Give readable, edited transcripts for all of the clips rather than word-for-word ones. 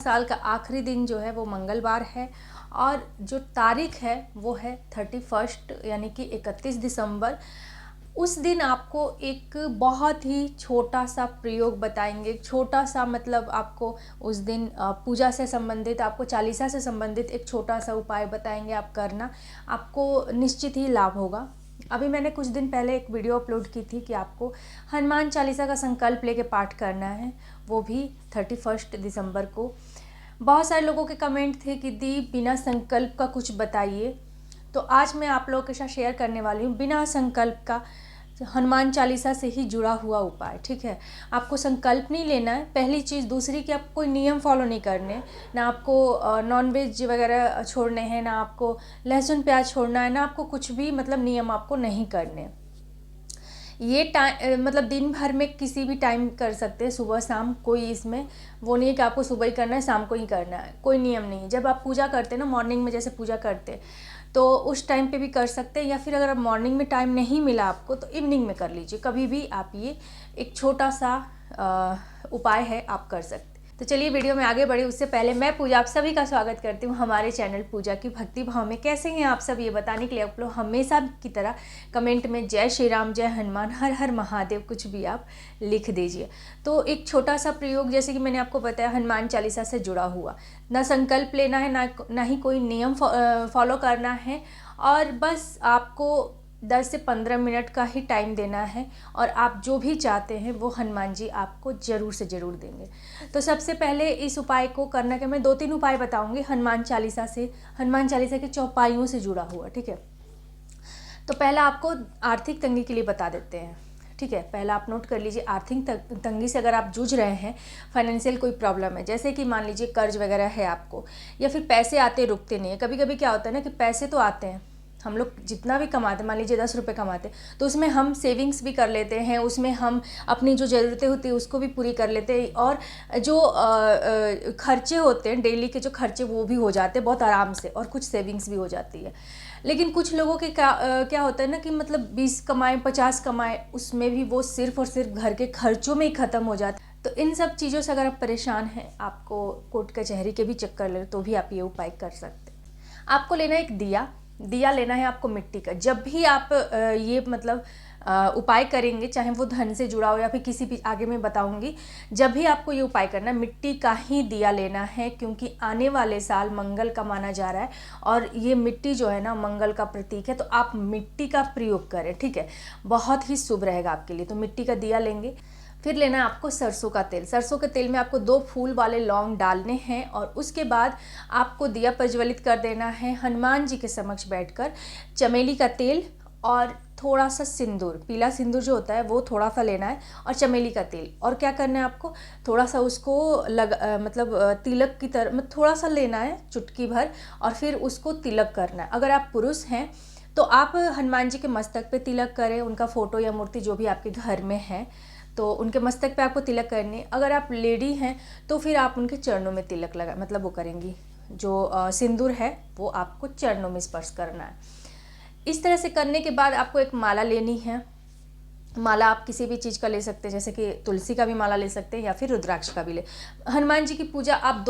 साल का आखिरी दिन जो है वो मंगलवार है और जो तारीख है वो है 31 यानी कि 31 दिसंबर। उस दिन आपको एक बहुत ही छोटा सा प्रयोग बताएंगे, छोटा सा मतलब आपको उस दिन पूजा से संबंधित, आपको चालीसा से संबंधित एक छोटा सा उपाय बताएंगे। आप करना, आपको निश्चित ही लाभ होगा। अभी मैंने कुछ दिन पहले एक वीडियो अपलोड की थी कि आपको हनुमान चालीसा का संकल्प लेके पाठ करना है, वो भी 31 दिसंबर को। बहुत सारे लोगों के कमेंट थे कि दी बिना संकल्प का कुछ बताइए, तो आज मैं आप लोगों के साथ शेयर करने वाली हूँ बिना संकल्प का हनुमान चालीसा से ही जुड़ा हुआ उपाय। ठीक है, आपको संकल्प नहीं लेना है, पहली चीज़। दूसरी कि आपको कोई नियम फॉलो नहीं करने, ना आपको नॉनवेज वगैरह छोड़ने हैं, ना आपको लहसुन प्याज छोड़ना है, ना आपको कुछ भी मतलब नियम आपको नहीं करने। ये टाइम मतलब दिन भर में किसी भी टाइम कर सकते हैं, सुबह शाम, कोई इसमें वो नहीं है कि आपको सुबह ही करना है शाम को ही करना है, कोई नियम नहीं है। जब आप पूजा करते हैं ना, मॉर्निंग में जैसे पूजा करते हैं तो उस टाइम पे भी कर सकते हैं, या फिर अगर मॉर्निंग में टाइम नहीं मिला आपको तो इवनिंग में कर लीजिए। कभी भी आप ये एक छोटा सा उपाय है, आप कर सकते हैं। तो चलिए वीडियो में आगे बढ़े उससे पहले मैं पूजा आप सभी का स्वागत करती हूँ हमारे चैनल पूजा की भक्ति भाव में। कैसे हैं आप सब, ये बताने के लिए आप लोग हमेशा की तरह कमेंट में जय श्री राम, जय हनुमान, हर हर महादेव कुछ भी आप लिख दीजिए। तो एक छोटा सा प्रयोग, जैसे कि मैंने आपको बताया, हनुमान चालीसा से जुड़ा हुआ, ना संकल्प लेना है, ना ही कोई नियम फॉलो करना है, और बस आपको 10 से 15 मिनट का ही टाइम देना है, और आप जो भी चाहते हैं वो हनुमान जी आपको ज़रूर से ज़रूर देंगे। तो सबसे पहले इस उपाय को करना के मैं 2-3 उपाय बताऊंगी हनुमान चालीसा से, हनुमान चालीसा के चौपाइयों से जुड़ा हुआ। ठीक है, तो पहला आपको आर्थिक तंगी के लिए बता देते हैं। ठीक है, पहला आप नोट कर लीजिए, आर्थिक तंगी से अगर आप जूझ रहे हैं, फाइनेंशियल कोई प्रॉब्लम है, जैसे कि मान लीजिए कर्ज वगैरह है आपको, या फिर पैसे आते रुकते नहीं है। कभी कभी क्या होता है ना कि पैसे तो आते हैं, हम लोग जितना भी कमाते, मान लीजिए 10 रुपये कमाते, तो उसमें हम सेविंग्स भी कर लेते हैं, उसमें हम अपनी जो ज़रूरतें होती है उसको भी पूरी कर लेते हैं, और जो खर्चे होते हैं डेली के, जो खर्चे वो भी हो जाते हैं बहुत आराम से, और कुछ सेविंग्स भी हो जाती है। लेकिन कुछ लोगों के क्या होता है ना कि मतलब 20 कमाए 50 कमाए, उसमें भी वो सिर्फ और सिर्फ घर के खर्चों में ही ख़त्म हो जाता है। तो इन सब चीज़ों से अगर आप परेशान हैं, आपको कोर्ट कचहरी के भी चक्कर ले, तो भी आप ये उपाय कर सकते हैं। आपको लेना है एक दिया लेना है आपको मिट्टी का। जब भी आप ये मतलब उपाय करेंगे, चाहे वो धन से जुड़ा हो या फिर किसी भी, आगे मैं बताऊंगी, जब भी आपको ये उपाय करना है मिट्टी का ही दिया लेना है, क्योंकि आने वाले साल मंगल का माना जा रहा है, और ये मिट्टी जो है ना मंगल का प्रतीक है, तो आप मिट्टी का प्रयोग करें। ठीक है, बहुत ही शुभ रहेगा आपके लिए। तो मिट्टी का दिया लेंगे। फिर लेना है आपको सरसों का तेल। सरसों के तेल में आपको 2 फूल वाले लौंग डालने हैं, और उसके बाद आपको दिया प्रज्वलित कर देना है। हनुमान जी के समक्ष बैठकर चमेली का तेल और थोड़ा सा सिंदूर, पीला सिंदूर जो होता है वो थोड़ा सा लेना है, और चमेली का तेल, और क्या करना है आपको थोड़ा सा उसको मतलब तिलक की तरह थोड़ा सा लेना है, चुटकी भर, और फिर उसको तिलक करना है। अगर आप पुरुष हैं तो आप हनुमान जी के मस्तक पे तिलक करें, उनका फोटो या मूर्ति जो भी आपके घर में है तो उनके मस्तक पे आपको तिलक करनी। अगर आप लेडी हैं तो फिर आप उनके चरणों में तिलक लगा मतलब वो करेंगी, जो सिंदूर है वो आपको चरणों में स्पर्श करना है। इस तरह से करने के बाद आपको एक माला लेनी है। माला आप किसी भी चीज़ का ले सकते हैं, जैसे कि तुलसी का भी माला ले सकते हैं, या फिर रुद्राक्ष का भी ले। हनुमान जी की पूजा आप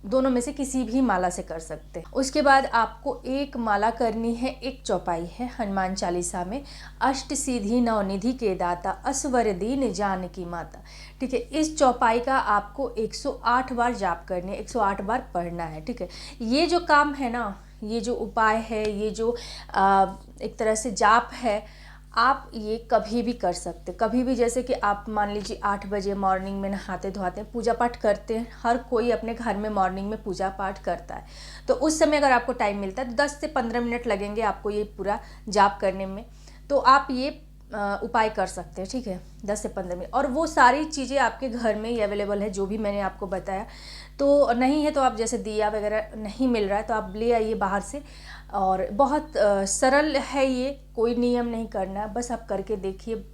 दोनों में से किसी भी माला से कर सकते हैं। उसके बाद आपको एक माला करनी है, एक चौपाई है हनुमान चालीसा में, अष्ट सिद्धि नवनिधि के दाता, असवर दीन जानकी माता। ठीक है, इस चौपाई का आपको 108 बार जाप करनी है, 108 बार पढ़ना है। ठीक है, ये जो काम है ना, ये जो उपाय है, ये जो एक तरह से जाप है, आप ये कभी भी कर सकते, कभी भी। जैसे कि आप मान लीजिए 8 बजे मॉर्निंग में नहाते धोते हैं, पूजा पाठ करते हैं, हर कोई अपने घर में मॉर्निंग में पूजा पाठ करता है, तो उस समय अगर आपको टाइम मिलता है तो 10 से 15 मिनट लगेंगे आपको ये पूरा जाप करने में, तो आप ये उपाय कर सकते हैं। ठीक है, 10 से 15 मिनट, और वो सारी चीज़ें आपके घर में ही अवेलेबल है जो भी मैंने आपको बताया। तो नहीं है तो आप, जैसे दिया वगैरह नहीं मिल रहा है तो आप ले आइए बाहर से, और बहुत सरल है ये, कोई नियम नहीं करना है, बस आप करके देखिए।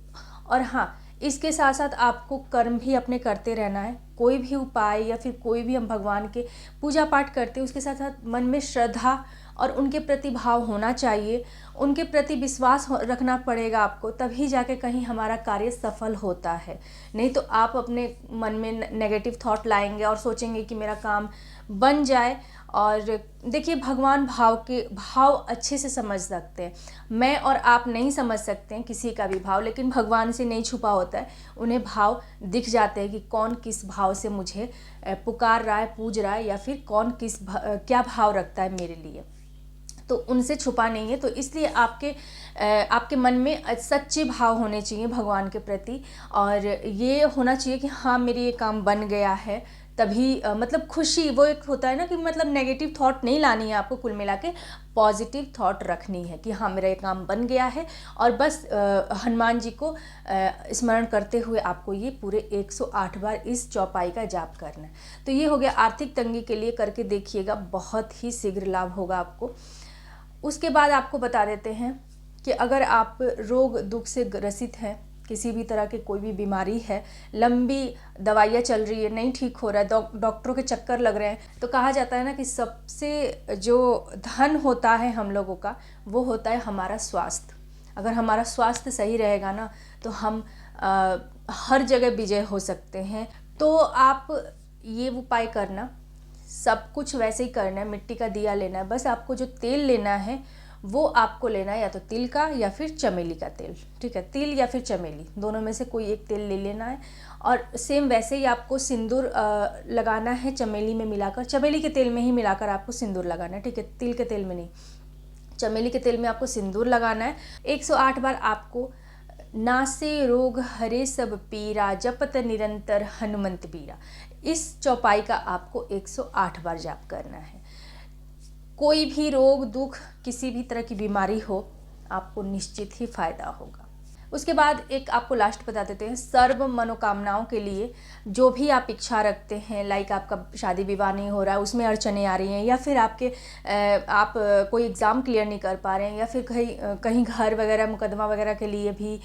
और हाँ, इसके साथ साथ आपको कर्म भी अपने करते रहना है। कोई भी उपाय या फिर कोई भी हम भगवान के पूजा पाठ करते हैं, उसके साथ साथ मन में श्रद्धा और उनके प्रति भाव होना चाहिए, उनके प्रति विश्वास रखना पड़ेगा आपको, तभी जाके कहीं हमारा कार्य सफल होता है। नहीं तो आप अपने मन में नेगेटिव थॉट लाएंगे और सोचेंगे कि मेरा काम बन जाए। और देखिए, भगवान भाव अच्छे से समझ सकते हैं। मैं और आप नहीं समझ सकते हैं किसी का भी भाव, लेकिन भगवान से नहीं छुपा होता है। उन्हें भाव दिख जाते हैं कि कौन किस भाव से मुझे पुकार रहा है, पूज रहा है, या फिर कौन क्या भाव रखता है मेरे लिए। तो उनसे छुपा नहीं है। तो इसलिए आपके मन में सच्चे भाव होने चाहिए भगवान के प्रति, और ये होना चाहिए कि हाँ, मेरी ये काम बन गया है। तभी मतलब खुशी, वो एक होता है ना कि मतलब नेगेटिव थॉट नहीं लानी है आपको, कुल मिला के पॉजिटिव थॉट रखनी है कि हाँ, मेरा ये काम बन गया है। और बस हनुमान जी को स्मरण करते हुए आपको ये पूरे 108 बार इस चौपाई का जाप करना है। तो ये हो गया आर्थिक तंगी के लिए, करके देखिएगा, बहुत ही शीघ्र लाभ होगा आपको। उसके बाद आपको बता देते हैं कि अगर आप रोग दुख से ग्रसित हैं, किसी भी तरह की कोई भी बीमारी है, लंबी दवाइयाँ चल रही है, नहीं ठीक हो रहा है, डॉक्टरों के चक्कर लग रहे हैं, तो कहा जाता है ना कि सबसे जो धन होता है हम लोगों का, वो होता है हमारा स्वास्थ्य। अगर हमारा स्वास्थ्य सही रहेगा ना, तो हम हर जगह विजय हो सकते हैं। तो आप ये उपाय करना, सब कुछ वैसे ही करना है। मिट्टी का दिया लेना है, बस आपको जो तेल लेना है वो आपको लेना है या तो तिल का या फिर चमेली का तेल, ठीक है। तिल या फिर चमेली, दोनों में से कोई एक तेल ले लेना है। और सेम वैसे ही आपको सिंदूर लगाना है, चमेली में मिलाकर, चमेली के तेल में ही मिलाकर आपको सिंदूर लगाना है, ठीक है, तिल के तेल में नहीं। चमेली के तेल में आपको सिंदूर लगाना है। 108 बार आपको नासे रोग हरे सब पीरा, जपत निरंतर हनुमंत बीरा, इस चौपाई का आपको 108 बार जाप करना है। कोई भी रोग दुख, किसी भी तरह की बीमारी हो, आपको निश्चित ही फायदा होगा। उसके बाद एक आपको लास्ट बता देते हैं, सर्व मनोकामनाओं के लिए जो भी आप इच्छा रखते हैं, लाइक आपका शादी विवाह नहीं हो रहा है, उसमें अड़चने आ रही हैं, या फिर आप कोई एग्ज़ाम क्लियर नहीं कर पा रहे हैं, या फिर कहीं घर वगैरह मुकदमा वगैरह के लिए भी,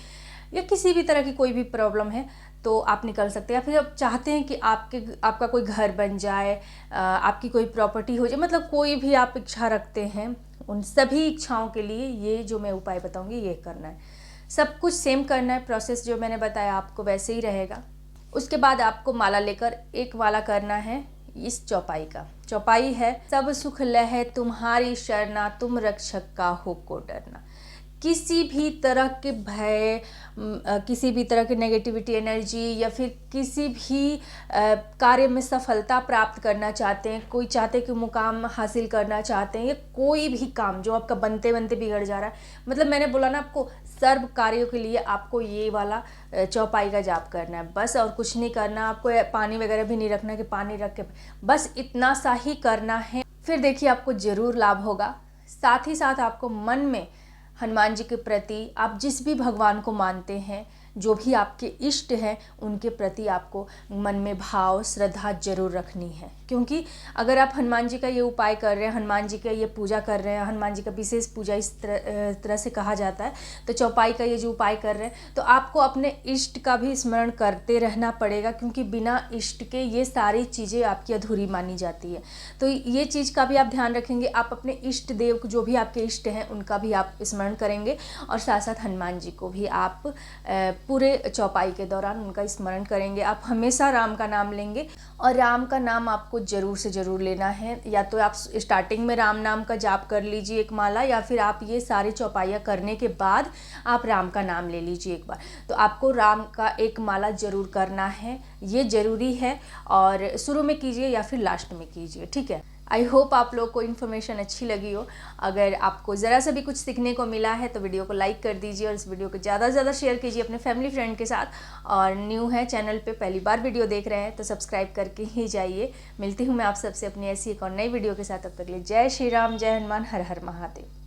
या किसी भी तरह की कोई भी प्रॉब्लम है, तो आप निकल सकते हैं। या फिर आप चाहते हैं कि आपका कोई घर बन जाए, आपकी कोई प्रॉपर्टी हो जाए, मतलब कोई भी आप इच्छा रखते हैं, उन सभी इच्छाओं के लिए ये जो मैं उपाय बताऊंगी ये करना है। सब कुछ सेम करना है, प्रोसेस जो मैंने बताया आपको वैसे ही रहेगा। उसके बाद आपको माला लेकर एक माला करना है इस चौपाई का। चौपाई है, सब सुख लहै तुम्हारी शरणा, तुम रक्षक का हो को डरना। किसी भी तरह के भय, किसी भी तरह की नेगेटिविटी एनर्जी, या फिर किसी भी कार्य में सफलता प्राप्त करना चाहते हैं, कोई चाहते कि मुकाम हासिल करना चाहते हैं, या कोई भी काम जो आपका बनते बनते बिगड़ जा रहा है, मतलब मैंने बोला ना आपको, सर्व कार्यों के लिए आपको ये वाला चौपाई का जाप करना है बस, और कुछ नहीं करना। आपको पानी वगैरह भी नहीं रखना कि पानी रख के, बस इतना सा ही करना है। फिर देखिए आपको ज़रूर लाभ होगा। साथ ही साथ आपको मन में हनुमान जी के प्रति, आप जिस भी भगवान को मानते हैं, जो भी आपके इष्ट हैं, उनके प्रति आपको मन में भाव श्रद्धा जरूर रखनी है। क्योंकि अगर आप हनुमान जी का ये उपाय कर रहे हैं, हनुमान जी का ये पूजा कर रहे हैं, हनुमान जी का विशेष पूजा इस तरह से कहा जाता है, तो चौपाई का ये जो उपाय कर रहे हैं, तो आपको अपने इष्ट का भी स्मरण करते रहना पड़ेगा, क्योंकि बिना इष्ट के ये सारी चीज़ें आपकी अधूरी मानी जाती है। तो ये चीज़ का भी आप ध्यान रखेंगे। आप अपने इष्ट देव, जो भी आपके इष्ट हैं, उनका भी आप स्मरण करेंगे, और साथ साथ हनुमान जी को भी आप पूरे चौपाई के दौरान उनका स्मरण करेंगे। आप हमेशा राम का नाम लेंगे, और राम का नाम आपको ज़रूर से ज़रूर लेना है। या तो आप स्टार्टिंग में राम नाम का जाप कर लीजिए एक माला, या फिर आप ये सारी चौपाइयाँ करने के बाद आप राम का नाम ले लीजिए एक बार। तो आपको राम का एक माला ज़रूर करना है, ये ज़रूरी है। और शुरू में कीजिए या फिर लास्ट में कीजिए, ठीक है। आई होप आप लोग को इन्फॉर्मेशन अच्छी लगी हो। अगर आपको ज़रा सा भी कुछ सीखने को मिला है तो वीडियो को लाइक कर दीजिए, और इस वीडियो को ज़्यादा से ज़्यादा शेयर कीजिए अपने फैमिली फ्रेंड के साथ। और न्यू है चैनल पे, पहली बार वीडियो देख रहे हैं, तो सब्सक्राइब करके ही जाइए। मिलती हूँ मैं आप सबसे अपनी ऐसी एक और नई वीडियो के साथ। तब तक के लिए जय श्री राम, जय हनुमान, हर हर महादेव।